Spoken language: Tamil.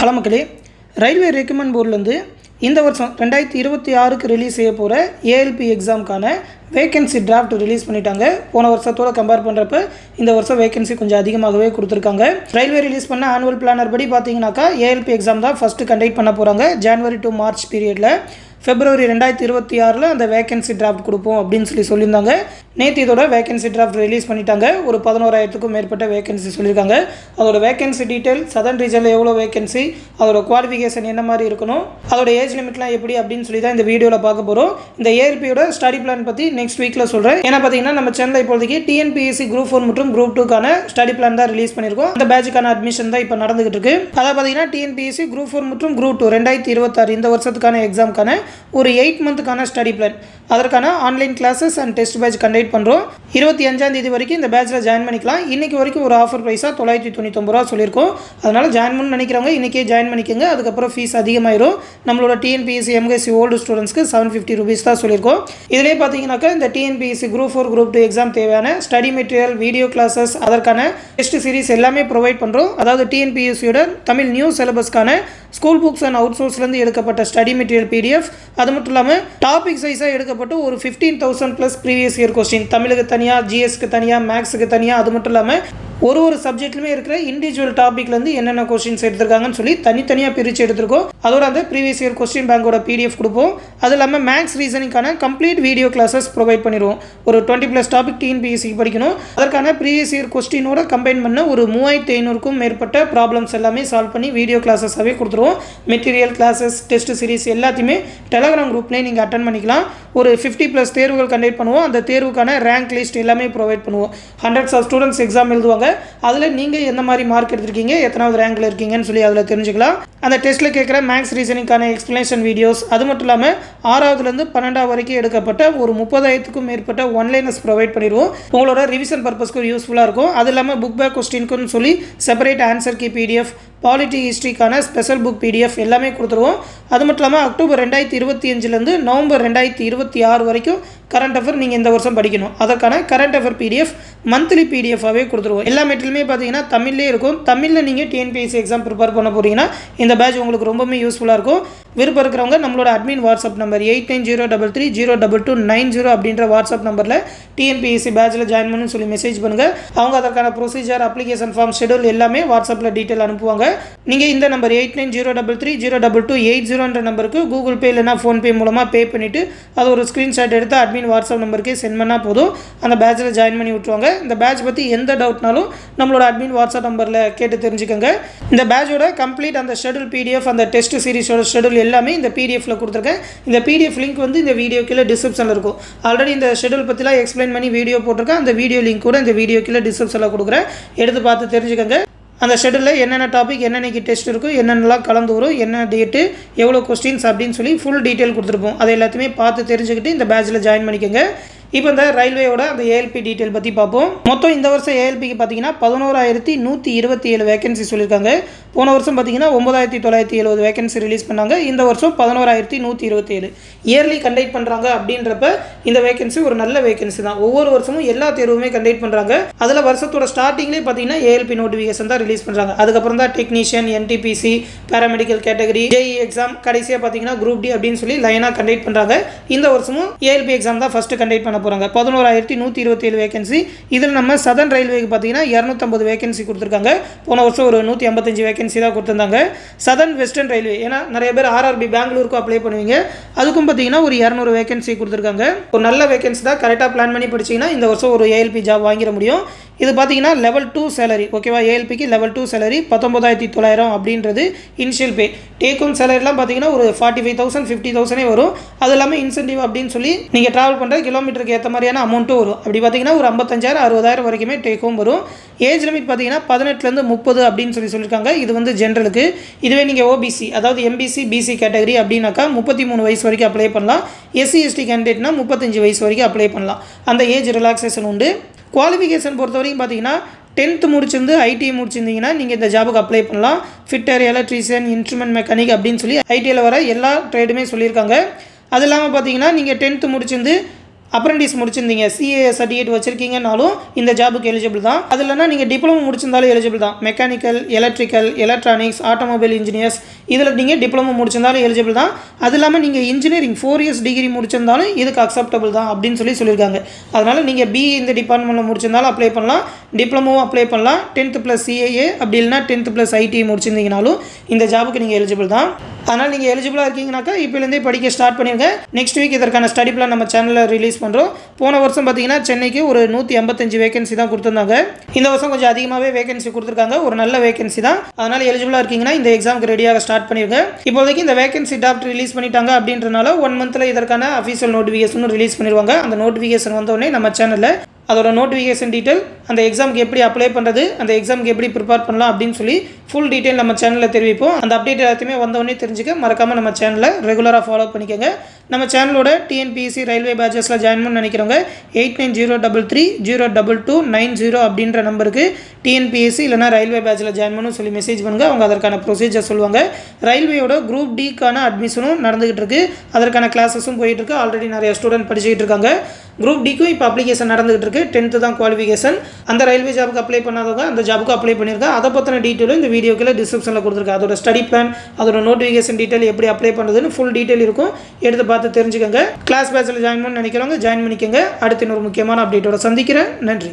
ஹலோ மக்களே, ரயில்வே ரெக்ரூட்மெண்ட் போர்ட்லேருந்து இந்த வருஷம் 2026க்கு ரிலீஸ் செய்ய போகிற ஏஎல்பி எக்ஸாமுக்கான வேகன்சி டிராஃப்ட் ரிலீஸ் பண்ணிட்டாங்க. போன வருஷத்தோடு கம்பேர் பண்ணுறப்ப இந்த வருஷம் வேகன்சி கொஞ்சம் அதிகமாகவே கொடுத்துருக்காங்க. ரயில்வே ரிலீஸ் பண்ண ஆனுவல் பிளானர் படி பார்த்தீங்கன்னாக்கா ஏஎல்பி எக்ஸாம் தான் ஃபஸ்ட்டு கண்டக்ட் பண்ண போகிறாங்க. ஜனவரி டு மார்ச் பீரியடில். February 2026 அந்த வேகன்சி டிராஃப்ட் கொடுப்போம் அப்படின்னு சொல்லியிருந்தாங்க. நேற்று இதோட வேகன்சி டிராஃப்ட் ரிலீஸ் பண்ணிட்டாங்க. ஒரு 11,000க்கும் மேற்பட்ட வேகன்சி சொல்லியிருக்காங்க. அதோட வேகன்சி டீட்டெயில், சதர்ன் ரீஜனில் எவ்வளோ வேகன்சி, அதோட குவாலிஃபிகேஷன் என்ன மாதிரி இருக்கணும், அதோட ஏஜ் லிமிட்லாம் எப்படி அப்படின்னு சொல்லி தான் இந்த வீடியோவில் பார்க்க போகிறோம். இந்த ஏஎல்பியோட ஸ்டடி பிளான் பற்றி நெக்ஸ்ட் வீக்கில் சொல்கிறேன். ஏன்னா பார்த்தீங்கன்னா நம்ம சேனலில் இப்போதைக்கு டிஎன்பிஎஸ்சி குரூப் 4 மற்றும் குரூப் 2க்கான ஸ்டடி பிளான் தான் ரிலீஸ் பண்ணியிருக்கோம். அந்த பேட்சுக்கான அட்மிஷன் தான் இப்போ நடந்துகிட்டு இருக்கு. அதாவது பார்த்தீங்கன்னா டிஎன்பிஎஸ்சி குரூப் 4 மற்றும் குரூப் 2 2026 இந்த வருஷத்துக்கான எக்ஸாமுக்கான ஒரு 8 மந்த்துக்கான ஸ்டடி பிளான். அதற்கான online classes and test batch conduct பண்ணுறோம். 25ஆம் தேதி வரைக்கும் இந்த பேட்சில் ஜாயின் பண்ணிக்கலாம். இன்றைக்கி வரைக்கும் ஒரு ஆஃபர் ப்ரைஸாக 999 ரூபா சொல்லியிருக்கோம். அதனால் ஜாயின் பண்ணு நினைக்கிறவங்க இன்றைக்கே ஜாயின் பண்ணிக்கோங்க. அதுக்கப்புறம் ஃபீஸ் அதிகமாயிரும். நம்மளோட டிஎன்பிஎஸ்சி எம்எஸ்சி ஓல்டு ஸ்டூடெண்ட்ஸ்க்கு 750 rupees தான் சொல்லியிருக்கோம். இதிலே பார்த்தீங்கன்னாக்கா இந்த டிஎன்பிஎஸ்சி குரூப் 4 குரூப் 2 எக்ஸாம் தேவையான ஸ்டடி மெட்டீரியல், வீடியோ கிளாஸஸ், அதற்கான டெஸ்ட் சீரிஸ் எல்லாமே ப்ரொவைட் பண்ணுறோம். அதாவது டிஎன்பிஎஸ்சியோட தமிழ் நியூ சிலபஸ்க்கான ஸ்கூல் புக்ஸ் அண்ட் அவுட் சோர்ஸ்லேருந்து எடுக்கப்பட்ட ஸ்டடி மெட்டீரியல் PDF, அது மட்டும் இல்லாமல் டாபிக் சைஸாக எடுக்கப்பட்டு ஒரு 15,000+ ப்ரீவியஸ் இயர் கொஸ்டின், தமிழுக்கு தனியாக, ஜிஎஸ்க்கு தனியாக, மேக்ஸுக்கு தனியாக, அது மட்டும் இல்லாமல் ஒரு சப்ஜெக்ட்லையுமே இருக்கிற இண்டிவிஜுவல் டாப்பிக்லேருந்து என்னென்ன கொஸ்டின்ஸ் எடுத்திருக்காங்கன்னு சொல்லி தனித்தனியாக பிரித்து எடுத்திருக்கோம். அதோட அந்த ப்ரீவியஸ் இயர் கொஸ்டின் பேங்கோட PDF கொடுப்போம். அது இல்லாமல் மேக்ஸ் ரீசனிங்கான கம்ப்ளீட் வீடியோ கிளாஸஸ் ப்ரொவைட் பண்ணிடுவோம். ஒரு 20+ டாபிக் டிஎன்பிஎஸ்சிக்கு படிக்கணும். அதற்கான ப்ரீவியஸ் இயர் கொஸ்டினோட கம்பைன் பண்ண ஒரு 3500க்கும் மேற்பட்ட ப்ராப்ளம்ஸ் எல்லாமே சால்வ் பண்ணி வீடியோ கிளாஸஸாகவே கொடுத்துருவோம். மெட்டீரியல், கிளாஸஸ், டெஸ்ட் சீரிஸ் எல்லாத்தையுமே டெலகிராம் குரூப்லேயே நீங்கள் அட்டன் பண்ணிக்கலாம். ஒரு 50+ தேர்வுகள் கண்டக்ட் பண்ணுவோம். அந்த தேர்வுக்கான ரேங்க் லிஸ்ட் எல்லாமே ப்ரொவைட் பண்ணுவோம். ஹண்ட்ரட்ஸ் ஆஃப் ஸ்டூடெண்ட்ஸ் எக்ஸாம் எழுதுவாங்க. அதில் நீங்கள் எந்த மாதிரி மார்க் எடுத்திருக்கீங்க, எத்தனாவது ரேங்கில் இருக்கீங்கன்னு சொல்லி அதில் தெரிஞ்சுக்கலாம். அந்த டெஸ்ட்டில் கேட்குற மேக்ஸ் ரீசனிங்கான எக்ஸ்ப்ளனேஷன் வீடியோஸ், அது மட்டும் இல்லாமல் 6வதுலேருந்து 12வது வரைக்கும் எடுக்கப்பட்ட ஒரு 30,000க்கும் மேற்பட்ட ஒன்லைனர்ஸ் ப்ரொவைட் பண்ணிடுவோம். உங்களோட ரிவிஷன் பர்பஸ்க்கு யூஸ்ஃபுல்லாக இருக்கும். அது இல்லாமல் புக் பேக் கொஸ்டின்க்குன்னு சொல்லி separate answer key PDF, polity ஹிஸ்ட்ரிக்கான ஸ்பெஷல் புக் PDF எல்லாமே கொடுத்துருவோம். அது மட்டும் இல்லாமல் அக்டோபர் 2025லேருந்து நவம்பர் 2026 வரைக்கும் கரண்ட் அஃபேர் நீங்கள் இந்த வருஷம் படிக்கணும். அதற்கான கரண்ட் அஃபேர் PDF மந்த்லி PDF-ஆகவே கொடுத்துருவோம். எல்லா மெட்டீரியலுமே பார்த்தீங்கன்னா தமிழ்லேயே இருக்கும். தமிழில் நீங்கள் டிஎன்பிஎஸ்சி எக்ஸாம் ப்ரிப்பேர் பண்ண போகிறீங்கன்னா இந்த பேட்ச் உங்களுக்கு ரொம்பவே யூஸ்ஃபுல்லாக இருக்கும். விருப்பம் இருக்கிறவங்க நம்மளோட அட்மின் வாட்ஸ்அப் நம்பர் 8903302290 அப்படின்ற வாட்ஸ்அப் நம்பரில் டிஎன்பிஎஸ்சி பேட்சில் ஜாயின் பண்ணு சொல்லி மெசேஜ் பண்ணுங்கள். அவங்க அதற்கான ப்ரொசீஜர், அப்ளிகேஷன் ஃபார்ம், ஷெடியூல் எல்லாமே வாட்ஸ்அப்பில் டீட்டெயில் அனுப்புவாங்க. நீங்கள் இந்த நம்பர் 8903302280 நம்பருக்கு கூகுள் பே இல்லைனா ஃபோன்பே மூலமாக பே பண்ணிவிட்டு அது ஒரு ஸ்க்ரீன்ஷாட் எடுத்து அட்மின் வாட்ஸ்அப் நம்பருக்கே சென்ட் பண்ணால் போதும். அந்த பேட்சில் ஜாயின் பண்ணி விட்டுருவாங்க. இந்த பேட்ச் பற்றி எந்த டவுட்னாலும் நம்மளோட அட்மின் வாட்ஸ்அப் நம்பரில் கேட்டு தெரிஞ்சுக்கோங்க. இந்த பேட்சோட கம்ப்ளீட் அந்த ஷெடியூல் PDF, அந்த டெஸ்ட் சீரிஸோட ஷெடியூல் எல்லாமே இந்த PDFல கொடுத்துருக்கேன். இந்த PDF லிங்க் வந்து இந்த வீடியோ கீழே டிஸ்கிரிப்ஷனில் இருக்கும். ஆல்ரெடி இந்த ஷெடியூல் பற்றிலாம் எக்ஸ்பிளைன் பண்ணி வீடியோ போட்டிருக்கேன். அந்த வீடியோ லிங்க் கூட இந்த வீடியோ கீழே டிஸ்கிரிப்ஷனில் கொடுக்குறேன். எடுத்து பார்த்து தெரிஞ்சுக்கோங்க. அந்த ஷெடியூலில் என்னென்ன டாபிக், என்னென்னக்கு டெஸ்ட் இருக்கும், என்னென்னலாம் கலந்து வரும், என்ன டேட்டு, எவ்வளோ கொஸ்டின்ஸ் அப்படின்னு சொல்லி ஃபுல் டீட்டெயில் கொடுத்துருப்போம். அதை எல்லாத்தையுமே பார்த்து தெரிஞ்சுக்கிட்டு இந்த பேட்சில் ஜாயின் பண்ணிக்கோங்க. இப்போ இந்த ரயில்வேயோட அந்த ஏஎல்பி டீட்டெயில் பற்றி பார்ப்போம். மொத்தம் இந்த வருஷம் ஏஎல்பிக்கு பார்த்தீங்கன்னா 11,127 வேகன்சி சொல்லியிருக்காங்க. போன வருஷம் பார்த்தீங்கன்னா 9,970 வேகன்சி ரிலீஸ் பண்ணாங்க. இந்த வருஷம் 11,127 இயர்லி கண்டக்ட் பண்ணுறாங்க. அப்படின்றப்ப இந்த வேகன்சி ஒரு நல்ல வேகன்சி தான். ஒவ்வொரு வருஷமும் எல்லா தேர்வுமே கண்டக்ட் பண்ணுறாங்க. அதில் வருஷத்தோட ஸ்டார்டிங்லேயே பார்த்தீங்கன்னா ஏஎல்பி நோட்டிஃபிகேஷன் தான் ரிலீஸ் பண்ணுறாங்க. அதுக்கப்புறம் தான் technician, NTPC, paramedical category, JEE exam, கடைசியாக பார்த்தீங்கன்னா குரூப் D அப்படின்னு சொல்லி லைனாக கண்டக்ட் பண்ணுறாங்க. இந்த வருஷமும் ஏஎல்பி எக்ஸாம் தான் ஃபஸ்ட்டு கண்டக்ட் பண்ண போகிறாங்க. 11,127 வேகன்சி. இதில் நம்ம சதர்ன் ரயில்வேக்கு பார்த்தீங்கன்னா 250 வேகன்சி கொடுத்துருக்காங்க. போன வருஷம் ஒரு 155 வேகன்சி தான் கொடுத்துருந்தாங்க. சதர்ன் வெஸ்டர்ன் ரயில்வே, ஏன்னா நிறைய பேர் RRB பெங்களூருக்கும் அப்ளை பண்ணுவீங்க, அதுக்கும் பார்த்தீங்கன்னா ஒரு 200 வேகன்சி கொடுத்துருக்காங்க. ஒரு நல்ல வேகன்சி தான். கரெக்டாக பிளான் பண்ணி படிச்சிங்கன்னா இந்த வருஷம் ஒரு ஏஎல்பி ஜாப் வாங்கிட முடியும். இது பார்த்தீங்கன்னா லெவல் 2 சேலரி. ஓகேவா, ஏஎல்பிக்கு லெவல் 2 சேலரி 19,900 அப்படின்றது இனிஷியல் பே. டேக் ஹோம் சேலரிலாம் பார்த்தீங்கன்னா ஒரு 45,000 50,000 வரும். அது இல்லாமல் இன்சென்டிவ் அப்படின்னு சொல்லி நீங்கள் ட்ராவல் பண்ணுற கிலோமீட்டருக்கு ஏற்ற மாதிரியான அமௌண்ட்டும் வரும். அப்படி பார்த்தீங்கன்னா ஒரு 55,000 60,000 வரைக்குமே டேக் ஹோம் வரும். ஏஜ் லிமிட் பார்த்தீங்கன்னா 18லேருந்து 30 அப்படின்னு சொல்லியிருக்காங்க. இது வந்து ஜென்ரலுக்கு. இதுவே நீங்கள் OBC, அதாவது MBC BC கேட்டகரி அப்படின்னாக்கா 33 வயசு வரைக்கும் அப்ளை பண்ணலாம். SC ST கேண்டிடேட்னா 35 வயசு வரைக்கும் அப்ளை பண்ணலாம். அந்த ஏஜ் ரிலாக்ஸேஷன் உண்டு. குவாலிஃபிகேஷன் பொறுத்த வரைக்கும் பார்த்தீங்கன்னா 10th முடிச்சிருந்து ITI முடிச்சிருந்தீங்கன்னா நீங்கள் இந்த ஜாபுக்கு அப்ளை பண்ணலாம். ஃபிட்டர், எலக்ட்ரீஷியன், இன்ஸ்ட்ருமெண்ட் மெக்கானிக் அப்படின்னு சொல்லி ITIயில் வர எல்லா ட்ரேடுமே சொல்லியிருக்காங்க. அது இல்லாமல் பார்த்தீங்கன்னா நீங்கள் 10th முடிச்சிருந்து அப்ரெண்டிஸ் முடிச்சிருந்தீங்க, சிஏ சர்டிஃபிகேட் வச்சுருக்கீங்கனாலும் இந்த ஜாபுக்கு எலிஜிபிள் தான். அது இல்லைனா நீங்கள் டிப்ளமோ முடிச்சிருந்தாலும் எலிஜிபிள் தான். Mechanical, electrical, electronics, automobile engineers இதில் நீங்கள் டிப்ளமோ முடிச்சிருந்தாலும் எலிஜிபிள் தான். அது இல்லாமல் நீங்கள் இன்ஜினியரிங் 4 இயர்ஸ் டிகிரி முடிச்சிருந்தாலும் இதுக்கு அக்செப்டபிள் தான் அப்படின்னு சொல்லியிருக்காங்க. அதனால் நீங்கள் பிஇ இந்த டிபார்ட்மெண்ட்டில் முடிச்சிருந்தாலும் அப்ளை பண்ணலாம், டிப்ளமோவும் அப்ளை பண்ணலாம். 10th + சிஏஏ அப்படி இல்லைனா 10th + ஐடிஐ முடிச்சிருந்தீங்கனாலும் இந்த ஜாபுக்கு நீங்கள் எலிஜிபிள் தான். அதனால் நீங்கள் எலிஜிபிளாக இருக்கீங்கனாக்கா இப்போலேருந்தே படிக்க ஸ்டார்ட் பண்ணிடுங்க. நெக்ஸ்ட் வீக் இதற்கான ஸ்டடி பிளான் நம்ம சேனலில் ரிலீஸ் பண்ணுறோம். போன வருஷம் பார்த்தீங்கன்னா சென்னைக்கு ஒரு 185 வேகன்சி தான் கொடுத்துருந்தாங்க. இந்த வருஷம் கொஞ்சம் அதிகமாகவே வேகன்சி கொடுத்துருக்காங்க. ஒரு நல்ல வேகன்சி தான். அதனால் எலிஜிபிளாக இருக்கீங்கன்னா இந்த எக்ஸாமுக்கு ரெடியாக ஸ்டார்ட் பண்ணிடுங்க. இப்போதைக்கு இந்த வேகன்சி டிராஃப்ட் ரிலீஸ் பண்ணிட்டாங்க அப்படின்றனால 1 மந்தில் இதற்கான அஃபீஷியல் நோட்டிஃபிகேஷன் ரிலீஸ் பண்ணிடுவாங்க. அந்த நோட்டிஃபிகேஷன் வந்தோடனே நம்ம சேனலில் அதோட நோட்டிஃபிகேஷன் டீட்டெயில், அந்த எக்ஸாமுக்கு எப்படி அப்ளை பண்ணுறது, அந்த எக்ஸாமுக்கு எப்படி ப்ரிப்பேர் பண்ணலாம் அப்படின்னு சொல்லி ஃபுல் டீட்டெயில் நம்ம சேனலில் தெரிவிப்போம். அந்த அப்டேட் எல்லாத்தையுமே வந்தோடனே தெரிஞ்சுக்க மறக்காமல் நம்ம சேனலை ரெகுலராக ஃபாலோ பண்ணிக்கோங்க. நம்ம சேனலோட டிஎன்பிஎஸ்சி ரயில்வே பேட்சஸில் ஜாயின் பண்ண நினைக்கிறவங்க 8903302290 அப்படின்ற நம்பருக்கு டிஎன்பிஎஸ்சி இல்லைனா ரயில்வே பேட்சில் ஜாயின் பண்ணணும் சொல்லி மெசேஜ் பண்ணுங்கள். அவங்க அதற்கான ப்ரொசீஜர் சொல்லுவாங்க. ரயில்வேயோட குரூப் டிக்கான அட்மிஷனும் நடந்துகிட்டு இருக்குது. அதற்கான கிளாஸஸும் போயிட்டு இருக்கு. ஆல்ரெடி நிறைய ஸ்டூடெண்ட் படிச்சுக்கிட்டு இருக்காங்க. குரூப் டிக்கும் இப்போ அப்ளிகேஷன் நடந்துகிட்டு இருக்குது. 10th தான் குவாலிஃபிகேஷன். அந்த ரயில்வே ஜாபுக்கு அப்ளை பண்ணாதவங்க அந்த ஜாபுக்கு அப்ளை பண்ணியிருக்காங்க. அதை பற்றின டீட்டெயிலும் இந்த வீடியோக்குள்ள டிஸ்கிரிப்ஷனில் கொடுத்துருக்கேன். அதோட ஸ்டடி பிளான், அதோட நோட்டிஃபிகேஷன் டீட்டெயில், எப்படி அப்ளை பண்ணுறதுன்னு ஃபுல் டீட்டெயில் இருக்கும். எடுத்து பார்த்து தெரிஞ்சுக்கோங்க. கிளாஸ் பேட்சில் ஜாயின் பண்ண நினைக்கிறவங்க ஜாயின் பண்ணிக்கோங்க. அடுத்து இன்னொரு முக்கியமான அப்டேட்டோட சந்திக்கிறேன். நன்றி.